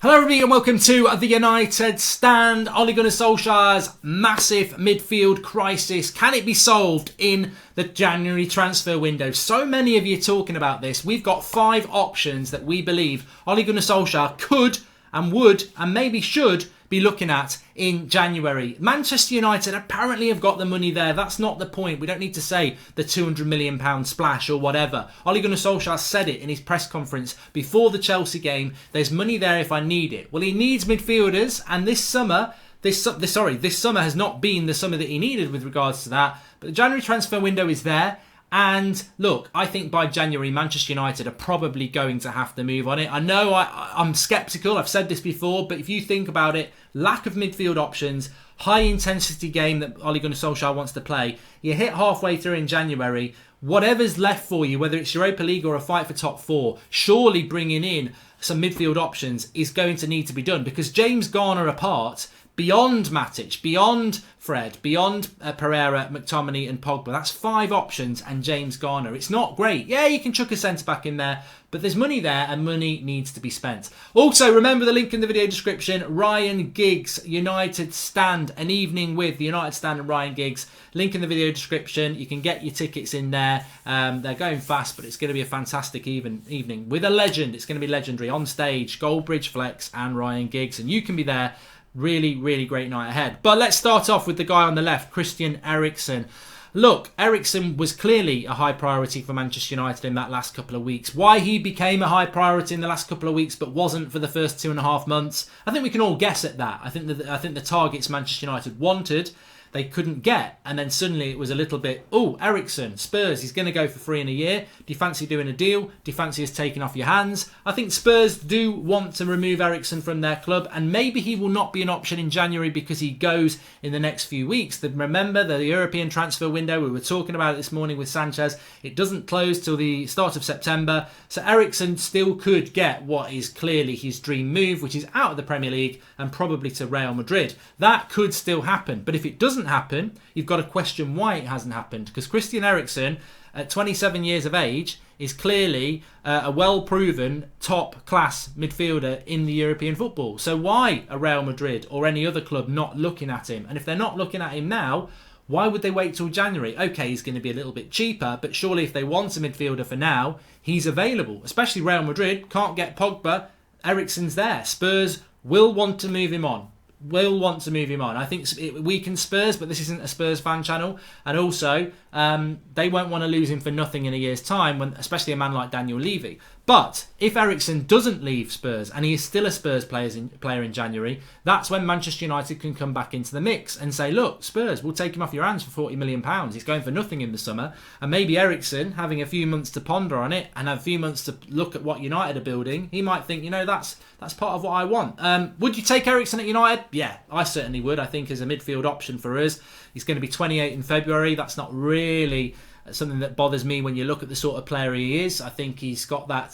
Hello everybody and welcome to the United Stand. Ole Gunnar Solskjaer's massive midfield crisis. Can it be solved in the January transfer window? So many of you are talking about this. We've got 5 options that we believe Ole Gunnar Solskjaer could and would and maybe should be looking at in January. Manchester United apparently have got the money there. That's not the point. We don't need to say the £200 million splash or whatever. Ole Gunnar Solskjaer said it in his press conference before the Chelsea game. There's money there if I need it. Well, he needs midfielders, and this summer has not been the summer that he needed with regards to that. But the January transfer window is there. And look, I think by January, Manchester United are probably going to have to move on it. I know I'm sceptical, I've said this before, but if you think about it, lack of midfield options, high intensity game that Ole Gunnar Solskjaer wants to play, you hit halfway through in January, whatever's left for you, whether it's Europa League or a fight for top 4, surely bringing in some midfield options is going to need to be done, because James Garner apart, beyond Matic, beyond Fred, beyond Pereira, McTominay and Pogba. That's 5 options and James Garner. It's not great. Yeah, you can chuck a centre-back in there, but there's money there and money needs to be spent. Also, remember the link in the video description. Ryan Giggs, United Stand, an evening with the United Stand and Ryan Giggs. Link in the video description. You can get your tickets in there. They're going fast, but it's going to be a fantastic evening with a legend. It's going to be legendary on stage. Goldbridge Flex and Ryan Giggs, and you can be there. Really, really great night ahead. But let's start off with the guy on the left, Christian Eriksen. Look, Eriksen was clearly a high priority for Manchester United in that last couple of weeks. Why he became a high priority in the last couple of weeks but wasn't for the first 2.5 months, I think we can all guess at that. I think the targets Manchester United wanted, they couldn't get, and then suddenly it was a little bit, oh, Eriksen, Spurs, he's going to go for free in a year. Do you fancy doing a deal? Do you fancy us taking off your hands? I think Spurs do want to remove Eriksen from their club, and maybe he will not be an option in January because he goes in the next few weeks. Remember the European transfer window, we were talking about it this morning with Sanchez, it doesn't close till the start of September, so Eriksen still could get what is clearly his dream move, which is out of the Premier League and probably to Real Madrid. That could still happen, but if it doesn't happen, you've got to question why it hasn't happened, because Christian Eriksen at 27 years of age is clearly a well-proven top-class midfielder in the European football. So why are Real Madrid or any other club not looking at him? And if they're not looking at him now, why would they wait till January? Okay, he's going to be a little bit cheaper, but surely if they want a midfielder for now, he's available. Especially Real Madrid can't get Pogba. Eriksen's there. Spurs will want to move him on. I think it weakens Spurs, but this isn't a Spurs fan channel. And also, they won't want to lose him for nothing in a year's time, when, especially a man like Daniel Levy. But if Eriksen doesn't leave Spurs and he is still a Spurs player in January, that's when Manchester United can come back into the mix and say, look, Spurs, we'll take him off your hands for £40 million. He's going for nothing in the summer. And maybe Eriksen, having a few months to ponder on it and have a few months to look at what United are building, he might think, that's part of what I want. Would you take Eriksen at United? Yeah, I certainly would. I think as a midfield option for us. He's going to be 28 in February. That's not really something that bothers me when you look at the sort of player he is. I think he's got that,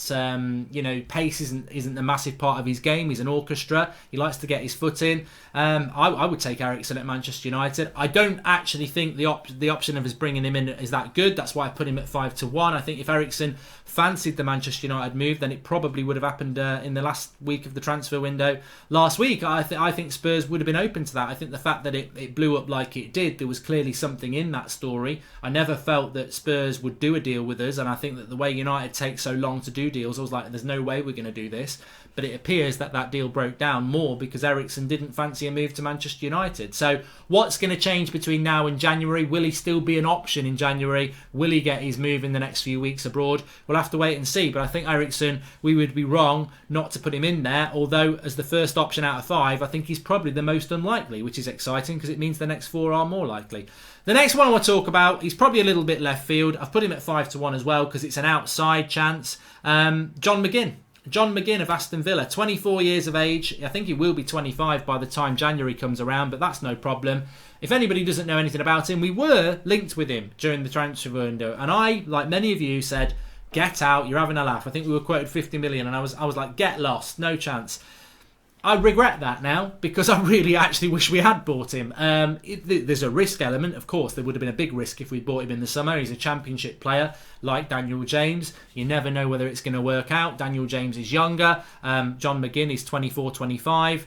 pace isn't a massive part of his game. He's an orchestra. He likes to get his foot in. I would take Eriksen at Manchester United. I don't actually think the option of us bringing him in is that good. That's why I put him at 5-1. I think if Eriksen fancied the Manchester United move, then it probably would have happened in the last week of the transfer window last week. I think Spurs would have been open to that. I think the fact that it blew up like it did, there was clearly something in that story. I never felt that Spurs would do a deal with us, and I think that the way United take so long to do deals, I was like, there's no way we're going to do this. But it appears that deal broke down more because Eriksen didn't fancy a move to Manchester United. So what's going to change between now and January? Will he still be an option in January? Will he get his move in the next few weeks abroad? We'll have to wait and see. But I think Eriksen, we would be wrong not to put him in there. Although as the first option out of 5, I think he's probably the most unlikely, which is exciting because it means the next 4 are more likely. The next one I want to talk about, he's probably a little bit left field. I've put him at 5-1 as well because it's an outside chance. John McGinn of Aston Villa, 24 years of age. I think he will be 25 by the time January comes around, but that's no problem. If anybody doesn't know anything about him, we were linked with him during the transfer window, and I, like many of you, said, get out, you're having a laugh. I think we were quoted 50 million, and I was like, get lost, no chance. I regret that now because I really actually wish we had bought him. There's a risk element, of course. There would have been a big risk if we'd bought him in the summer. He's a championship player like Daniel James. You never know whether it's going to work out. Daniel James is younger. John McGinn is 24, 25.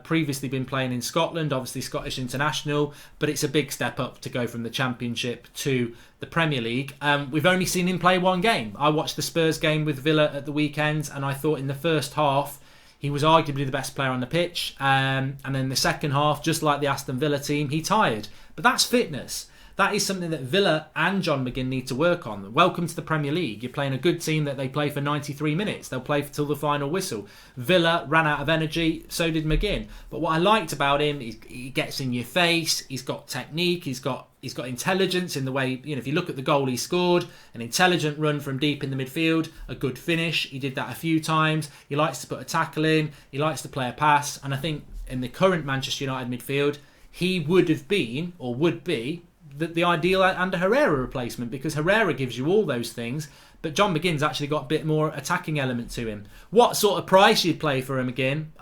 Previously been playing in Scotland, obviously Scottish international. But it's a big step up to go from the championship to the Premier League. We've only seen him play one game. I watched the Spurs game with Villa at the weekend, and I thought in the first half he was arguably the best player on the pitch, and then the second half, just like the Aston Villa team, he tired. But that's fitness. That is something that Villa and John McGinn need to work on. Welcome to the Premier League. You're playing a good team that they play for 93 minutes. They'll play till the final whistle. Villa ran out of energy, so did McGinn. But what I liked about him is he gets in your face. He's got technique. He's got intelligence in the way, if you look at the goal he scored, an intelligent run from deep in the midfield, a good finish. He did that a few times. He likes to put a tackle in. He likes to play a pass. And I think in the current Manchester United midfield, he would have been, or would be, the ideal under Herrera replacement, because Herrera gives you all those things, but John McGinn's actually got a bit more attacking element to him. What sort of price you'd play for him again?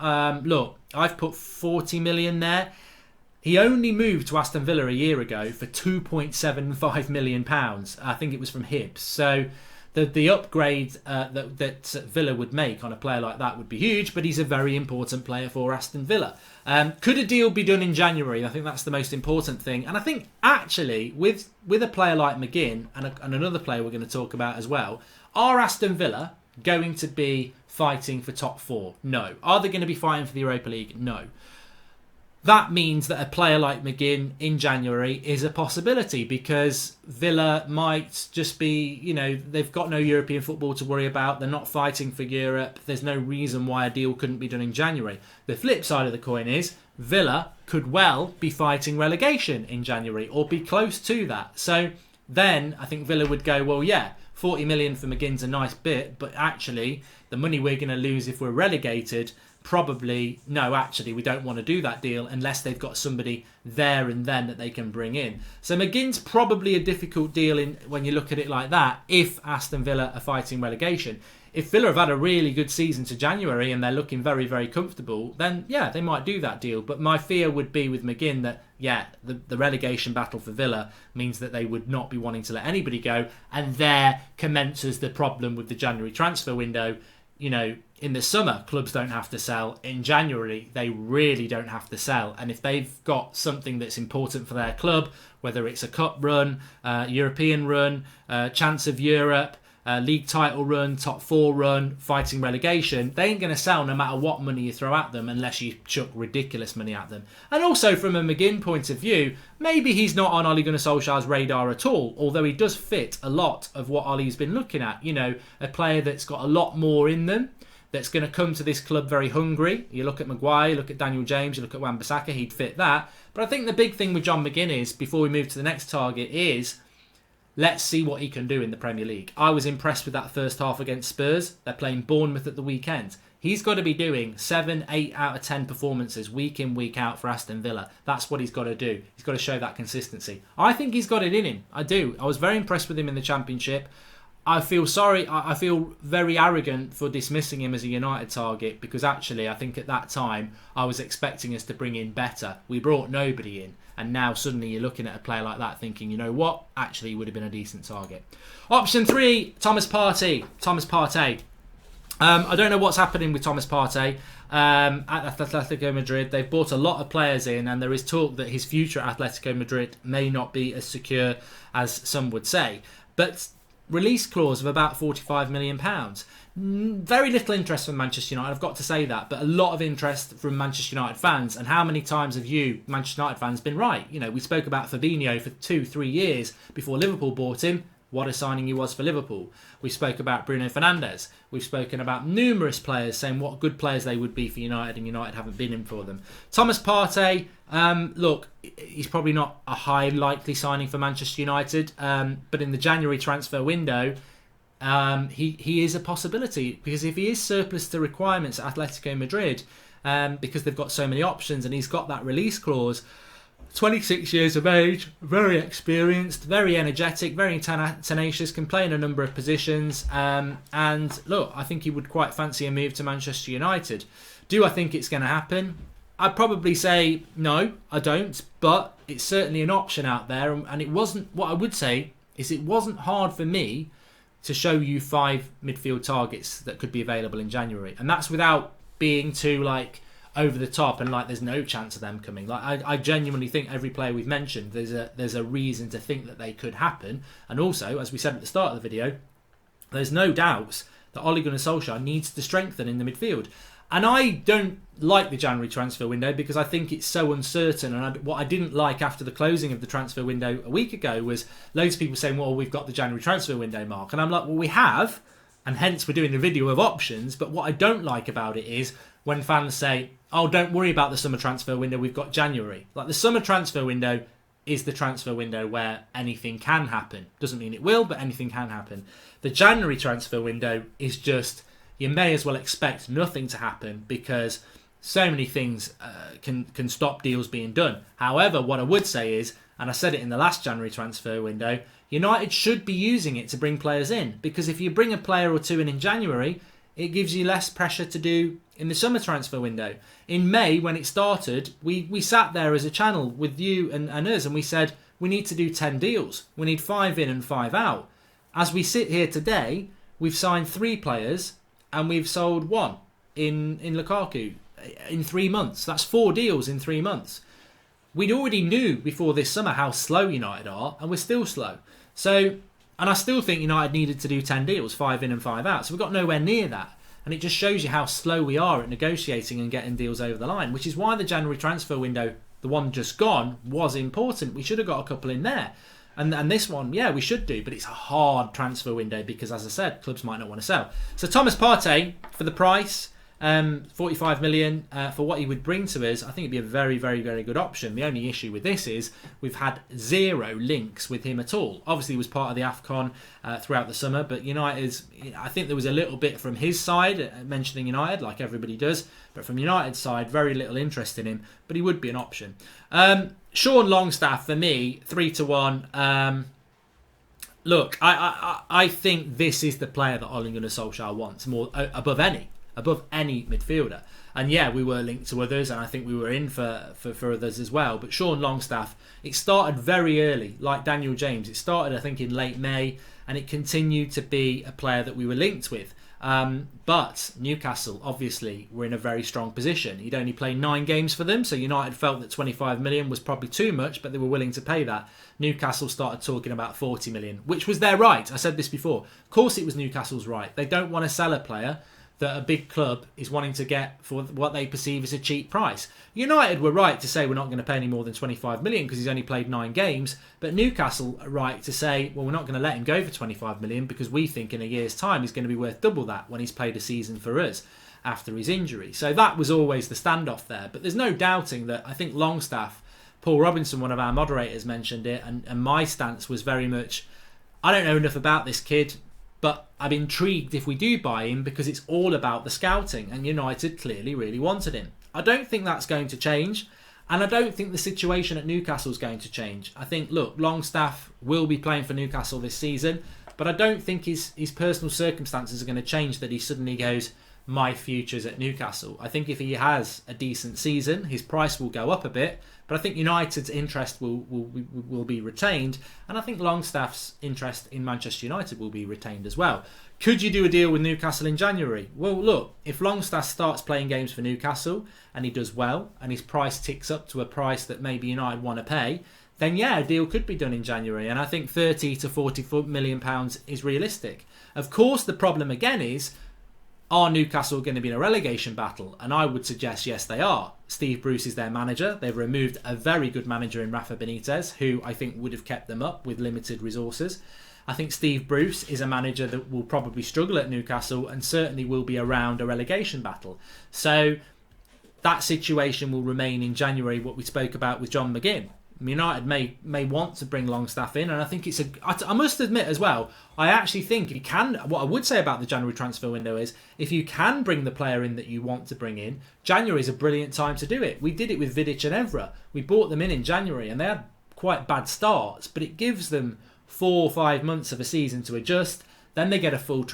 Look, I've put 40 million there. He only moved to Aston Villa a year ago for £2.75 million. I think it was from Hibs. So the upgrade that Villa would make on a player like that would be huge, but he's a very important player for Aston Villa. Could a deal be done in January? I think that's the most important thing. And I think actually with a player like McGinn and another player we're going to talk about as well, are Aston Villa going to be fighting for top four? No. Are they going to be fighting for the Europa League? No. That means that a player like McGinn in January is a possibility, because Villa might just be, they've got no European football to worry about. They're not fighting for Europe. There's no reason why a deal couldn't be done in January. The flip side of the coin is Villa could well be fighting relegation in January or be close to that. So then I think Villa would go, well, yeah, 40 million for McGinn's a nice bit, but actually the money we're going to lose if we're relegated, probably, no, actually, we don't want to do that deal unless they've got somebody there and then that they can bring in. So McGinn's probably a difficult deal when you look at it like that, if Aston Villa are fighting relegation. If Villa have had a really good season to January and they're looking very, very comfortable, then yeah, they might do that deal. But my fear would be with McGinn that, yeah, the relegation battle for Villa means that they would not be wanting to let anybody go. And there commences the problem with the January transfer window. In the summer, clubs don't have to sell. In January, they really don't have to sell. And if they've got something that's important for their club, whether it's a cup run, European run, chance of Europe, league title run, top four run, fighting relegation, they ain't going to sell no matter what money you throw at them unless you chuck ridiculous money at them. And also from a McGinn point of view, maybe he's not on Ole Gunnar Solskjaer's radar at all, although he does fit a lot of what Ole's been looking at. A player that's got a lot more in them, that's going to come to this club very hungry. You look at Maguire, you look at Daniel James, you look at Wan-Bissaka, he'd fit that. But I think the big thing with John McGinn is, before we move to the next target, is let's see what he can do in the Premier League. I was impressed with that first half against Spurs. They're playing Bournemouth at the weekend. He's got to be doing 7, 8 out of 10 performances week in, week out for Aston Villa. That's what he's got to do. He's got to show that consistency. I think he's got it in him. I do. I was very impressed with him in the Championship. I feel very arrogant for dismissing him as a United target, because actually I think at that time I was expecting us to bring in better. We brought nobody in, and now suddenly you're looking at a player like that thinking, you know what, actually he would have been a decent target. Option 3, Thomas Partey. I don't know what's happening with Thomas Partey at Atletico Madrid. They've bought a lot of players in, and there is talk that his future at Atletico Madrid may not be as secure as some would say. But release clause of about £45 million. Very little interest from Manchester United, I've got to say that, but a lot of interest from Manchester United fans. And how many times have you, Manchester United fans, been right? We spoke about Fabinho for 2-3 years before Liverpool bought him. What a signing he was for Liverpool. We spoke about Bruno Fernandes. We've spoken about numerous players saying what good players they would be for United, and United haven't been in for them. Thomas Partey, look, he's probably not a high likely signing for Manchester United, but in the January transfer window, he is a possibility, because if he is surplus to requirements at Atletico Madrid, because they've got so many options and he's got that release clause, 26 years of age, very experienced, very energetic, very tenacious, can play in a number of positions. And look, I think he would quite fancy a move to Manchester United. Do I think it's going to happen? I'd probably say no, I don't. But it's certainly an option out there. And it wasn't, what I would say is it wasn't hard for me to show you 5 midfield targets that could be available in January. And that's without being too like over the top and like there's no chance of them coming. Like I genuinely think every player we've mentioned, there's a reason to think that they could happen. And also, as we said at the start of the video, there's no doubts that Ole Gunnar Solskjaer needs to strengthen in the midfield. And I don't like the January transfer window because I think it's so uncertain. And what I didn't like after the closing of the transfer window a week ago was loads of people saying, well, we've got the January transfer window, Mark. And I'm like, well, we have. And hence we're doing the video of options. But what I don't like about it is when fans say, oh, don't worry about the summer transfer window, we've got January. Like the summer transfer window is the transfer window where anything can happen. Doesn't mean it will, but anything can happen. The January transfer window is just, you may as well expect nothing to happen because so many things can stop deals being done. However, what I would say is, and I said it in the last January transfer window, United should be using it to bring players in, because if you bring a player or two in January, it gives you less pressure to do in the summer transfer window. In May, when it started, we sat there as a channel with you and us, and we said, we need to do 10 deals. We need 5 in and 5 out. As we sit here today, we've signed 3 players, and we've sold 1 in Lukaku in 3 months. That's 4 deals in 3 months. We already knew before this summer how slow United are, and we're still slow. So, and I still think United needed to do 10 deals, 5 in and 5 out. So we got nowhere near that. And it just shows you how slow we are at negotiating and getting deals over the line, which is why the January transfer window, the one just gone, was important. We should have got a couple in there. And this one, yeah, we should do, but it's a hard transfer window because, as I said, clubs might not want to sell. So Thomas Partey, for the price, 45 million for what he would bring to us, I think it'd be a very, very, very good option. The only issue with this is we've had 0 links with him at all. Obviously, he was part of the AFCON throughout the summer, but United's, I think there was a little bit from his side, mentioning United, like everybody does, but from United's side, very little interest in him, but he would be an option. Sean Longstaff, for me, 3-1. Look, I think this is the player that Ole Gunnar Solskjaer wants more above any midfielder. And yeah, we were linked to others, and I think we were in for others as well. But Sean Longstaff, it started very early, like Daniel James. It started, I think, in late May, and it continued to be a player that we were linked with. But Newcastle, obviously, were in a very strong position. He'd only played 9 games for them, so United felt that 25 million was probably too much, but they were willing to pay that. Newcastle started talking about 40 million, which was their right. I said this before. Of course it was Newcastle's right. They don't want to sell a player that a big club is wanting to get for what they perceive as a cheap price. United were right to say we're not going to pay any more than 25 million because he's only played 9 games, but Newcastle are right to say, well, we're not going to let him go for 25 million because we think in a year's time he's going to be worth double that when he's played a season for us after his injury. So that was always the standoff there. But there's no doubting that I think Longstaff, Paul Robinson, one of our moderators, mentioned it, and my stance was very much, I don't know enough about this kid, but I'm intrigued if we do buy him because it's all about the scouting, and United clearly really wanted him. I don't think that's going to change, and I don't think the situation at Newcastle is going to change. I think, look, Longstaff will be playing for Newcastle this season, but I don't think his personal circumstances are going to change that he suddenly goes, my future's at Newcastle. I think if he has a decent season, his price will go up a bit, but I think United's interest will be retained, and I think Longstaff's interest in Manchester United will be retained as well. Could you do a deal with Newcastle in January? Well, look, if Longstaff starts playing games for Newcastle and he does well and his price ticks up to a price that maybe United want to pay, then yeah, a deal could be done in January, and I think 30 to 40 million pounds is realistic. Of course, the problem again is, are Newcastle going to be in a relegation battle? And I would suggest yes, they are. Steve Bruce is their manager. They've removed a very good manager in Rafa Benitez, who I think would have kept them up with limited resources. I think Steve Bruce is a manager that will probably struggle at Newcastle and certainly will be around a relegation battle. So that situation will remain in January, what we spoke about with John McGinn. United may want to bring Longstaff in, and I think I must admit as well, I actually think if you can, what I would say about the January transfer window is, if you can bring the player in that you want to bring in, January is a brilliant time to do it. We did it with Vidic and Evra. We brought them in January, and they had quite bad starts, but it gives them 4 or 5 months of a season to adjust. Then they get a full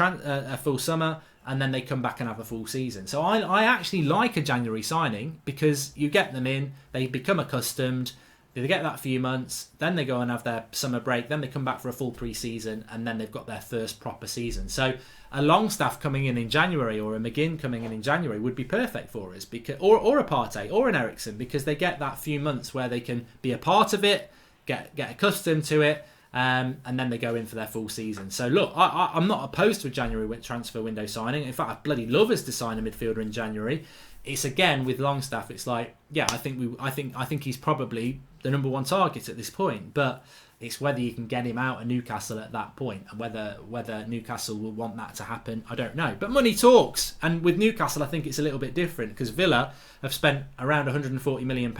summer, and then they come back and have a full season. So I actually like a January signing, because you get them in, they become accustomed, they get that few months, then they go and have their summer break, then they come back for a full pre-season, and then they've got their first proper season. So a Longstaff coming in January, or a McGinn coming in January, would be perfect for us, because or a Partey or an Eriksen, because they get that few months where they can be a part of it, get accustomed to it, and then they go in for their full season. So look, I'm not opposed to a January transfer window signing. In fact, I'd bloody love us to sign a midfielder in January. It's again with Longstaff, it's like, yeah, I think he's probably the number one target at this point, but it's whether you can get him out of Newcastle at that point, and whether Newcastle will want that to happen, I don't know. But money talks, and with Newcastle I think it's a little bit different, because Villa have spent around £140 million.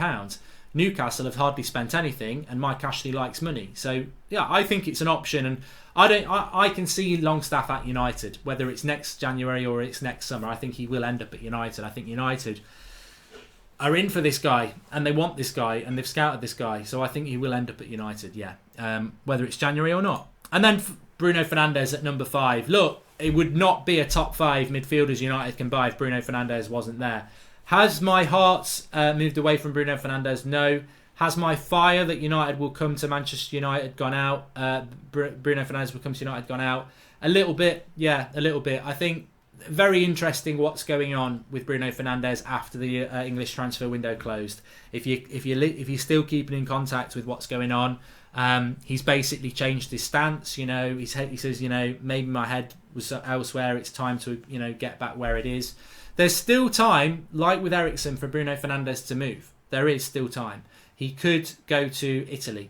Newcastle have hardly spent anything, and Mike Ashley likes money. So yeah, I think it's an option, and I can see Longstaff at United, whether it's next January or it's next summer. I think he will end up at United. I think United are in for this guy, and they want this guy, and they've scouted this guy. So I think he will end up at United, yeah. Whether it's January or not. And then Bruno Fernandes at number 5. Look, it would not be a top 5 midfielders United can buy if Bruno Fernandes wasn't there. Has my heart moved away from Bruno Fernandes? No. Has my fire that United will come to Manchester United gone out? Bruno Fernandes will come to United gone out? A little bit, yeah, a little bit. I think very interesting what's going on with Bruno Fernandes after the English transfer window closed. If you're still keeping in contact with what's going on, he's basically changed his stance. You know, he says, you know, maybe my head was elsewhere. It's time to, you know, get back where it is. There's still time, like with Eriksen, for Bruno Fernandes to move. There is still time. He could go to Italy.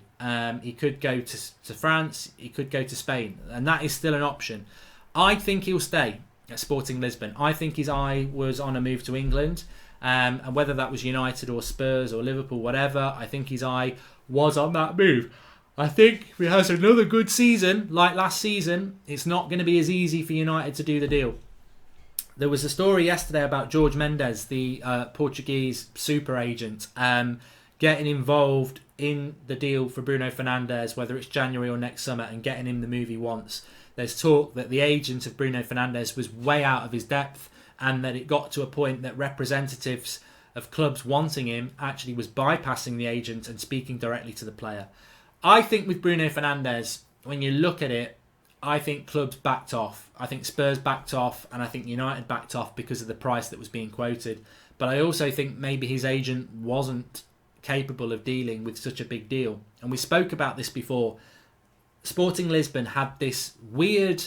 He could go to France. He could go to Spain. And that is still an option. I think he'll stay at Sporting Lisbon. I think his eye was on a move to England. And whether that was United or Spurs or Liverpool, whatever, I think his eye was on that move. I think if he has another good season, like last season, it's not going to be as easy for United to do the deal. There was a story yesterday about Jorge Mendes, the Portuguese super agent, getting involved in the deal for Bruno Fernandes, whether it's January or next summer, and getting him the move he wants. There's talk that the agent of Bruno Fernandes was way out of his depth, and that it got to a point that representatives of clubs wanting him actually was bypassing the agent and speaking directly to the player. I think with Bruno Fernandes, when you look at it, I think clubs backed off. I think Spurs backed off, and I think United backed off because of the price that was being quoted. But I also think maybe his agent wasn't capable of dealing with such a big deal. And we spoke about this before. Sporting Lisbon had this weird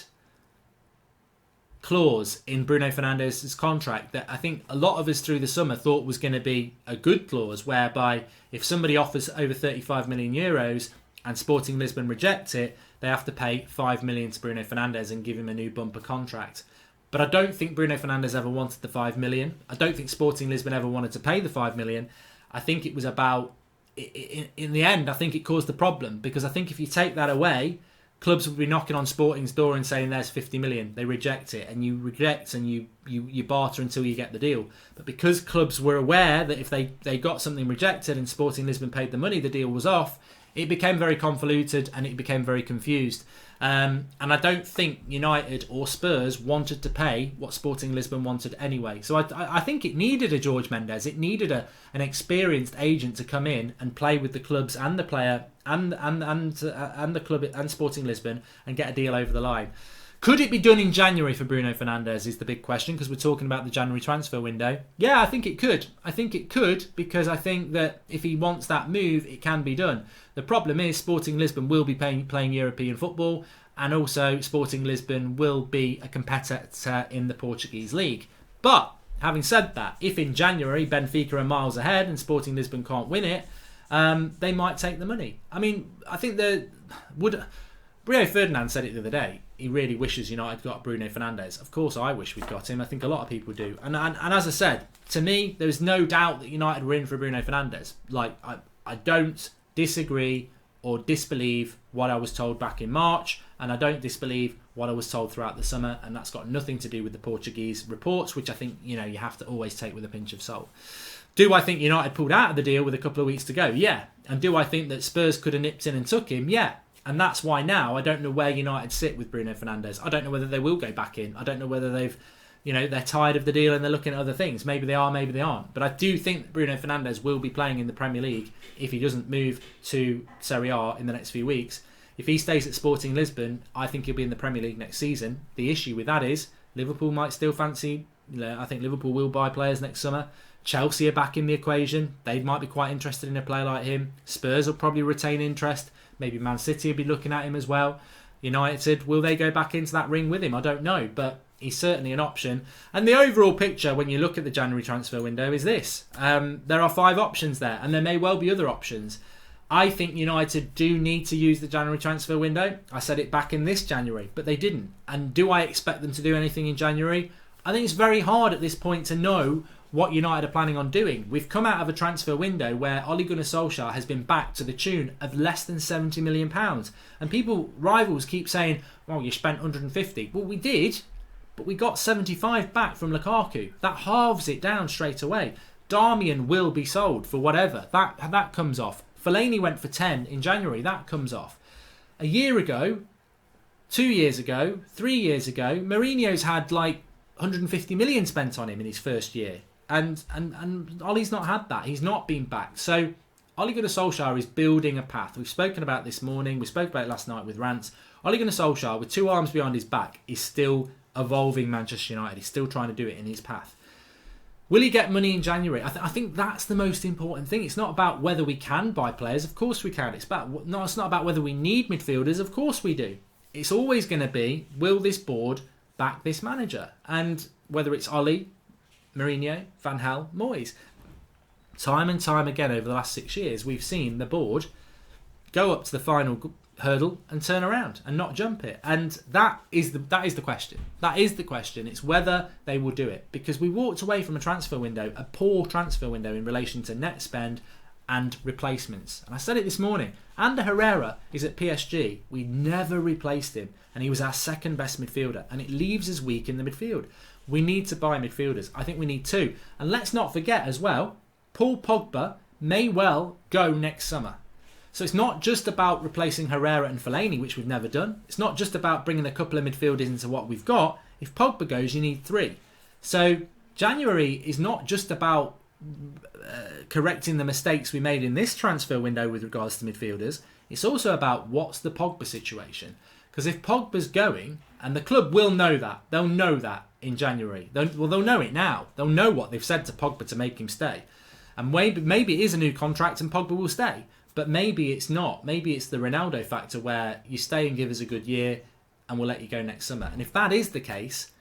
clause in Bruno Fernandes' contract that I think a lot of us through the summer thought was going to be a good clause, whereby if somebody offers over 35 million euros and Sporting Lisbon reject it, they have to pay 5 million to Bruno Fernandes and give him a new bumper contract. But I don't think Bruno Fernandes ever wanted the 5 million. I don't think Sporting Lisbon ever wanted to pay the 5 million. I think it was about, in the end, I think it caused the problem, because I think if you take that away, clubs would be knocking on Sporting's door and saying there's 50 million. They reject it, and you reject and you barter until you get the deal. But because clubs were aware that if they got something rejected and Sporting Lisbon paid the money, the deal was off, it became very convoluted and it became very confused. And I don't think United or Spurs wanted to pay what Sporting Lisbon wanted anyway. So I think it needed a Jorge Mendes. It needed an experienced agent to come in and play with the clubs and the player and the club and Sporting Lisbon and get a deal over the line. Could it be done in January for Bruno Fernandes is the big question, because we're talking about the January transfer window. Yeah, I think it could. I think it could, because I think that if he wants that move, it can be done. The problem is Sporting Lisbon will be playing European football, and also Sporting Lisbon will be a competitor in the Portuguese league. But having said that, if in January Benfica are miles ahead and Sporting Lisbon can't win it, they might take the money. I mean, I think Rio Ferdinand said it the other day. He really wishes United got Bruno Fernandes. Of course, I wish we'd got him. I think a lot of people do. And as I said, to me, there was no doubt that United were in for Bruno Fernandes. Like, I don't disagree or disbelieve what I was told back in March, and I don't disbelieve what I was told throughout the summer, and that's got nothing to do with the Portuguese reports, which I think, you have to always take with a pinch of salt. Do I think United pulled out of the deal with a couple of weeks to go? Yeah. And do I think that Spurs could have nipped in and took him? Yeah. And that's why now I don't know where United sit with Bruno Fernandes. I don't know whether they will go back in. I don't know whether they're tired of the deal and they're looking at other things. Maybe they are, maybe they aren't. But I do think that Bruno Fernandes will be playing in the Premier League if he doesn't move to Serie A in the next few weeks. If he stays at Sporting Lisbon, I think he'll be in the Premier League next season. The issue with that is Liverpool might still fancy. I think Liverpool will buy players next summer. Chelsea are back in the equation. They might be quite interested in a player like him. Spurs will probably retain interest. Maybe Man City will be looking at him as well. United, will they go back into that ring with him? I don't know, but he's certainly an option. And the overall picture, when you look at the January transfer window, is this. There are 5 options there, and there may well be other options. I think United do need to use the January transfer window. I said it back in this January, but they didn't. And do I expect them to do anything in January? I think it's very hard at this point to know what United are planning on doing. We've come out of a transfer window where Ole Gunnar Solskjaer has been backed to the tune of less than £70 million. And rivals keep saying, well, you spent 150. Well, we did, but we got 75 back from Lukaku. That halves it down straight away. Darmian will be sold for whatever. That comes off. Fellaini went for 10 in January. That comes off. A year ago, 2 years ago, 3 years ago, Mourinho's had like 150 million spent on him in his first year. And Ollie's not had that. He's not been backed. So Ole Gunnar Solskjaer is building a path. We've spoken about this morning. We spoke about it last night with Rants. Ole Gunnar Solskjaer, with 2 arms behind his back, is still evolving Manchester United. He's still trying to do it in his path. Will he get money in January? I think that's the most important thing. It's not about whether we can buy players. Of course we can. It's not about whether we need midfielders. Of course we do. It's always going to be, will this board back this manager? And whether it's Ole, Mourinho, Van Gaal, Moyes. Time and time again over the last 6 years, we've seen the board go up to the final hurdle and turn around and not jump it. And that is the question. That is the question. It's whether they will do it. Because we walked away from a transfer window, a poor transfer window in relation to net spend and replacements. And I said it this morning. Ander Herrera is at PSG. We never replaced him. And he was our second best midfielder. And it leaves us weak in the midfield. We need to buy midfielders. I think we need 2. And let's not forget as well, Paul Pogba may well go next summer. So it's not just about replacing Herrera and Fellaini, which we've never done. It's not just about bringing a couple of midfielders into what we've got. If Pogba goes, you need 3. So January is not just about correcting the mistakes we made in this transfer window with regards to midfielders. It's also about what's the Pogba situation. Because if Pogba's going, and the club will know that, they'll know that in January. They'll know it now. They'll know what they've said to Pogba to make him stay. And maybe it is a new contract and Pogba will stay. But maybe it's not. Maybe it's the Ronaldo factor where you stay and give us a good year and we'll let you go next summer. And if that is the case,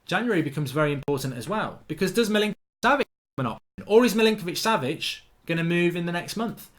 January becomes very important as well. Because does Milinkovic-Savic have an option? Or is Milinkovic-Savic going to move in the next month?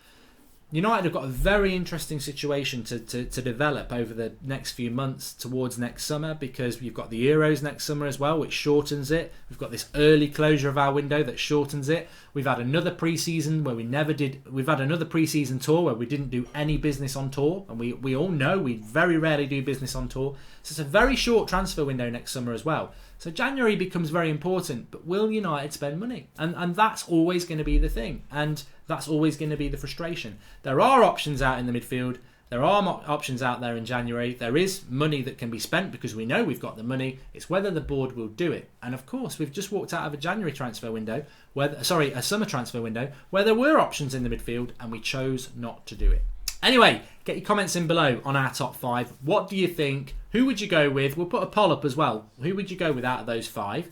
United have got a very interesting situation to develop over the next few months towards next summer, because we've got the Euros next summer as well, which shortens it. We've got this early closure of our window that shortens it. We've had another pre-season where we've had another pre-season tour where we didn't do any business on tour, and we all know we very rarely do business on tour. So it's a very short transfer window next summer as well. So January becomes very important, but will United spend money? And that's always going to be the thing. And that's always going to be the frustration. There are options out in the midfield. There are options out there in January. There is money that can be spent because we know we've got the money. It's whether the board will do it. And of course, we've just walked out of a January transfer window, a summer transfer window, where there were options in the midfield and we chose not to do it. Anyway, get your comments in below on our top 5. What do you think? Who would you go with? We'll put a poll up as well. Who would you go with out of those 5?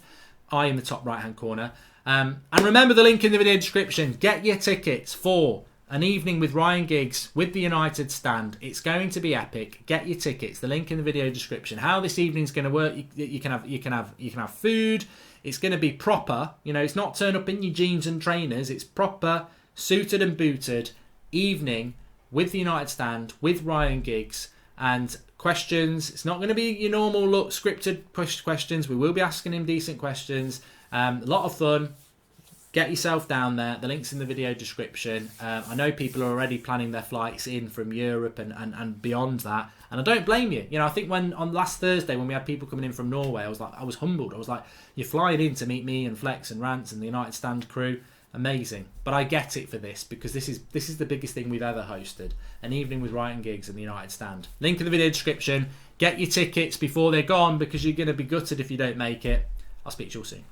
I in the top right-hand corner. And remember the link in the video description. Get your tickets for an evening with Ryan Giggs with the United stand. It's going to be epic. Get your tickets. The link in the video description. How this evening's going to work? You can have food. It's going to be proper. You know, it's not turn up in your jeans and trainers. It's proper, suited and booted evening with the United stand with Ryan Giggs, and questions. It's not going to be your normal scripted questions. We will be asking him decent questions. A lot of fun. Get yourself down there. The link's in the video description. I know people are already planning their flights in from Europe and beyond that. And I don't blame you. You know, I think on last Thursday when we had people coming in from Norway, I was humbled. I was like, you're flying in to meet me and Flex and Rance and the United Stand crew. Amazing. But I get it for this, because this is the biggest thing we've ever hosted. An evening with Ryan Giggs and the United Stand. Link in the video description. Get your tickets before they're gone, because you're going to be gutted if you don't make it. I'll speak to you all soon.